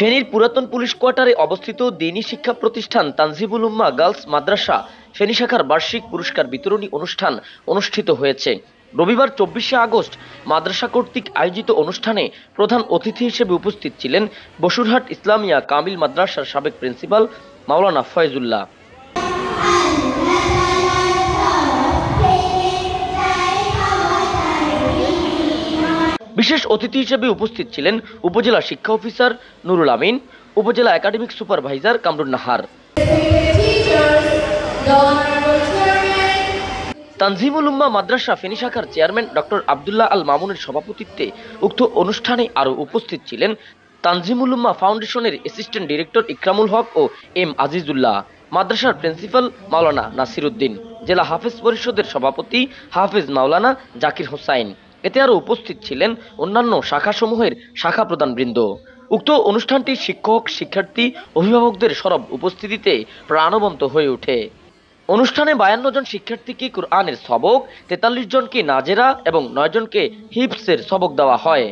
ফেনীর পুরাতন পুলিশ কোয়ার্টারে অবস্থিত দ্বীনী শিক্ষা প্রতিষ্ঠান তানজিমুল উম্মাহ গার্লস মাদ্রাসা ফেনী শাখার বার্ষিক পুরস্কার বিতরণী অনুষ্ঠান অনুষ্ঠিত হয়েছে। রবিবার 24শে আগস্ট মাদ্রাসা কর্তৃক আয়োজিত অনুষ্ঠানে প্রধান অতিথি হিসেবে উপস্থিত ছিলেন বসুরহাট ইসলামিয়া কামিল মাদ্রাসার সাবেক প্রিন্সিপাল মাওলানা ফয়জুল্লাহ। বিশেষ অতিথি হিসেবে উপস্থিত ছিলেন উপজেলা শিক্ষা অফিসার নুরুল আমিন, উপজেলা একাডেমিক সুপারভাইজার কামরুন নাহার। তানজিমুল উম্মাহ মাদ্রাসা ফেনী শাখার চেয়ারম্যান ডক্টর আব্দুল্লাহ আল মামুনের সভাপতিত্বে উক্ত অনুষ্ঠানে আরও উপস্থিত ছিলেন তানজিমুল উম্মাহ ফাউন্ডেশনের অ্যাসিস্ট্যান্ট ডিরেক্টর ইকরামুল হক ও এম আজিজুল্লাহ, মাদ্রাসার প্রিন্সিপাল মাওলানা নাসির উদ্দিন, জেলা হাফেজ পরিষদের সভাপতি হাফেজ মাওলানা জাকির হোসাইন। এতে আরও উপস্থিত ছিলেন অন্যান্য শাখাসমূহের শাখা প্রধানবৃন্দ। উক্ত অনুষ্ঠানটি শিক্ষক, শিক্ষার্থী, অভিভাবকদের সরব উপস্থিতিতে প্রাণবন্ত হয়ে ওঠে। অনুষ্ঠানে 52 জন শিক্ষার্থীকে কুরআনের সবক, 43 জনকে নাজেরা এবং 9 জনকে হিফজের সবক দেওয়া হয়।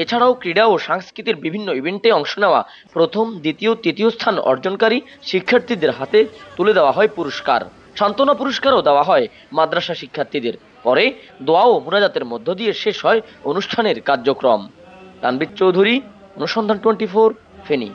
এছাড়াও ক্রীড়া ও সাংস্কৃতিক বিভিন্ন ইভেন্টে অংশ নেওয়া প্রথম, দ্বিতীয়, তৃতীয় স্থান অর্জনকারী শিক্ষার্থীদের হাতে তুলে দেওয়া হয় পুরস্কার। সান্ত্বনা পুরস্কারও দেওয়া হয় মাদ্রাসা শিক্ষার্থীদের। পরে দোয়া ও মুনাজাতের মধ্য দিয়ে শেষ হয় অনুষ্ঠানের কার্যক্রম। তানভীর চৌধুরী, অনুসন্ধান 24, ফেনী।